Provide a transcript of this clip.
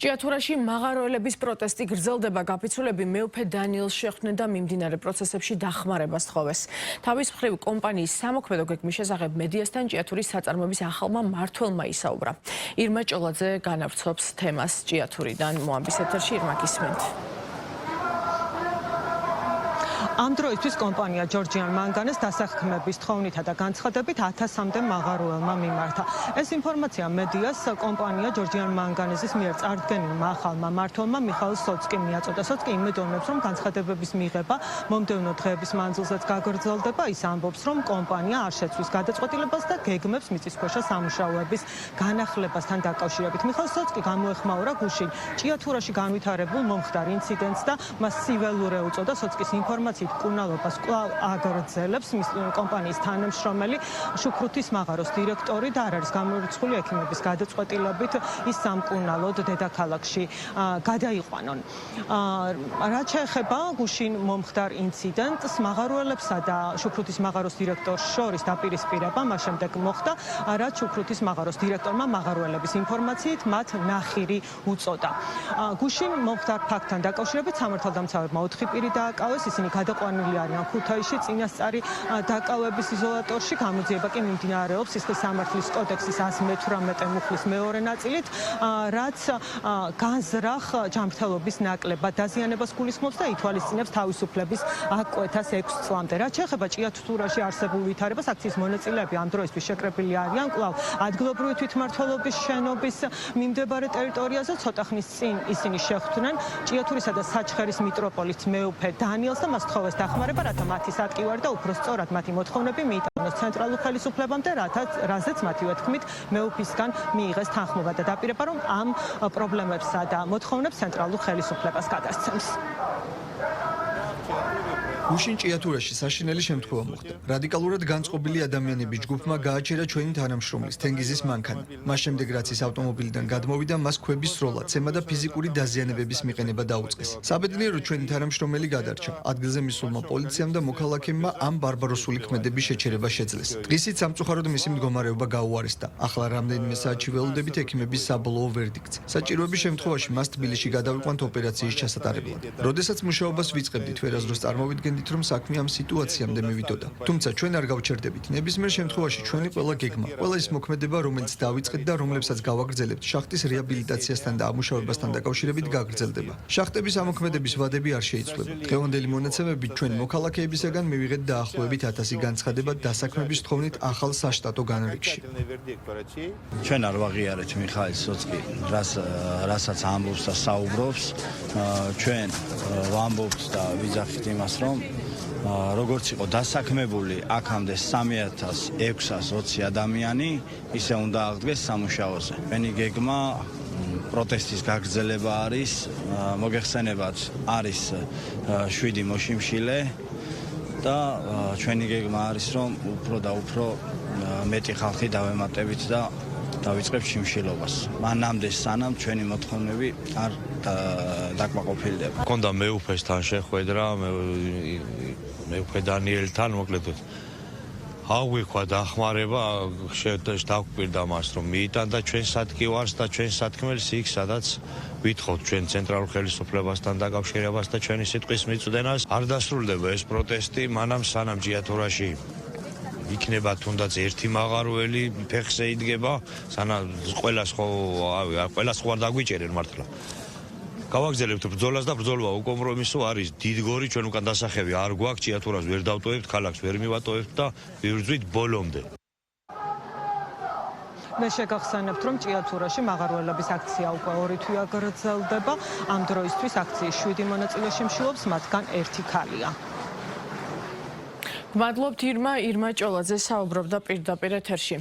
ჭიათურაში მაღაროელების პროტესტი გრძელდება, გაფიცულები მეუფე დანიელს შეხვდნენ და მიმდინარე პროცესებში დახმარებას თხოვეს. თავის მხრივ კომპანიის სამოქმედო გეგმის შესახებ მედიასთან ჭიათურის საწარმოების ახალმა მმართველმა ისაუბრა. ირმა ჭოლაძე განავრცობს თემას ჭიათურიდან. მოამბის ეთერში ირმა გისმენთ. ამ დროისთვის კომპანია ჯორჯიან მანგანეს დასახმების თხოვნითა და განცხადებით 1000-მდე მაღაროელმა მიმართა. ეს ინფორმაცია მედიას კომპანია ჯორჯიან მანგანესის მიერ წარდგენილმა ახალმა მმართველმა მიხაილ სოცკიმ მიაწოდა. სოცკი იმედოვნებს, რომ განცხადებების მიღება მომდევნო დღეების მანძილზეც გაგრძელდება. ის ამბობს, რომ კომპანია არ შეცვლის გადაწყვეტილებას და გეგმებს მიწისქვეშა სამუშაოების განახლებასთან დაკავშირებით. მიხაილ სოცკი გამოეხმაურა გუშინ ჭიათურაში განვითარებულ მომხდარ ინციდენტს და მას სიველურე უწოდა. სოცკის ინფორმაციით კუნალობას კვლავ აგრძელებს კომპანიის თანამშრომელი შუქრუთის მაღაროს დირექტორი და არ არის გამორიცხული ექიმების გადაწყვეტილებით ის სამკურნალოდ დედაქალაქში გადაიყვანონ. რაც შეეხება გუშინ მომხდარ ინციდენტს, მაღაროელებსა და შუქრუთის მაღაროს დირექტორს შორის დაპირისპირება მას შემდეგ მოხდა, რაც შუქრუთის მაღაროს დირექტორმა მაღაროელების ინფორმაციით მათ ნახირი უწოდა. გუშინ მომხდარ ფაქტთან დაკავშირებით სამართალდამცავებმა 4 პირი დააკავეს, ისინი ყვანილი არიან ქუთაისში წინასწარი დაკავების იზოლატორში. გამოძიება კი მიმდინარეობს სისხლის სამართლის კოდექსის 118 მუხლის მეორე ნაწილით, რაც განზრახ ჯანმრთელობის ნაკლებად დაზიანებას გულისხმობს და ითვალისწინებს თავისუფლების აღკვეთას 6 წლამდე. რაც შეეხება ჭიათურაში არსებულ ვითარებას, აქციის მონაწილეები ამ დროისთვის შეკრებილი არიან კვლავ ადგილობრივი თვითმმართველობის შენობის მიმდებარე ტერიტორიაზე. ცოტა ხნის წინ ისინი შეხვდნენ ჭიათურისა და საჩხერის მიტროპოლიტს მეუფე დანიელს და მას თხოვეს დახმარება, რათა მათი საკივარი და უფრო სწორად მათი მოთხოვნები მიიტანოს ცენტრალურ ხელისუფლებამდე, რაზეც მათივე თქმით მეუფისგან მიიღეს თანხმობა და დაპირება, რომ ამ პრობლემებსა და მოთხოვნებს ცენტრალურ ხელისუფლებას გადასცემს. გუშინ ჭიათურაში საშინელი შემთხვევა მოხდა. რადიკალურად განწყობილი ადამიანების ჯგუფმა გააჩერა ჩვენი თანამშრომლის თენგიზის მანქანა. მას შემდეგ რაც ის ავტომობილიდან გადმოვიდა, მას ქვების სროლა, ცემა და ფიზიკური დაზიანებების მიყენება დაუწყეს. საბედნიეროდ ჩვენი თანამშრომელი გადარჩა. ადგილზე მისულმა პოლიციამ და მოქალაქეებმა ამ ბარბაროსული ქმედების შეჩერება შეძლეს. დღისით სამწუხაროდ მისი მდგომარეობა გაუარესდა. ახლა რამდენიმე საათში ველოდებით ექიმების საბოლოო ვერდიქტს. საჭიროების შემთხვევაში მას თბილისში გადავიყვანთ ოპერაციის ჩასატარებლად. როდესაც მუშაობას ვიწყებდით, ვერასდროს წარმოვიდგენთ, რომ საქმე ამ სიტუაციამდე მივიდოდა. თუმცა ჩვენ არ გავჩერდებით. ნებისმიერ შემთხვევაში ჩვენი ყველა გეგმა, ყველა ის მოქმედება, რომელიც დავიწყეთ და რომლებსაც გავაგრძელებთ, შახტის რეაბილიტაციასთან და ამუშავებასთან დაკავშირებით გაგრძელდება. შახტების ამოქმედების ვადები არ შეიცვლება. დღევანდელი მონაცემებით ჩვენ მოქალაქეებისაგან მივიღეთ დაახლოებით 1000 განცხადება დასაქმების თხოვნით ახალ საშტატო განრიგში. ჩვენ არ ვაღიარეთ მიხაილ სოცკი, რასაც ამბობს და საუბრობს. ჩვენ ვამბობთ და ვიძახით იმას, რომ როგორც იყო დასაქმებული აქამდე 3620 ადამიანი, ისე უნდა აღდგეს სამუშაოზე. მენი გეგმა პროტესტის გაგრძელება არის, მოგეხსენებათ, არის 7 მოშიმშილე და ჩვენი გეგმა არის, რომ უფრო და უფრო მეტი ხალხი დავემატებით და დავიწყებთ შიმშილობას. მანამდე სანამ ჩვენი მოთხოვნები არ დაკმაყოფილდება. მქონდა მეუფესთან შეხვედრა, მეუფე დანიელთან, მოკლედ აღვიქვა დახმარება, დავკვირდა მას, რომ მიიტანდა ჩვენ სადგივარს და ჩვენ სათქმელს იქ, სადაც ვითხოვთ ჩვენ ცენტრალურ ხელისუფლებასთან დაკავშირებას და ჩვენი სიტყვის მიწვდენას. არ დასრულდება ეს პროტესტი, მანამ სანამ ჭიათურაში იქნება თუნდაც ერთი მაღაროელი ფეხზე იდგება, სანამ ყველას ხო არ დაგვიჭერენ მართლა. გავაგრძელებთ ბრძოლას და ბრძოლა უკომპრომისო არის. დიდგორი ჩვენ უკან დასახევი არ გვაქვს, ჭიათურას ვერ დავტოვებთ, ქალაქს ვერ მივატოვებთ და ვიბრძვით ბოლომდე. მე შეგახსენებთ, რომ ჭიათურაში მაღაროელების აქცია უკვე 2 თვეა გრძელდება. ამ დროისთვის აქციის 7 მონაწილე შემშილობს, მათგან 1 ქალია. მადლობთ ირმა ჭოლაძე საუბრობდა პირდაპირ ეთერში.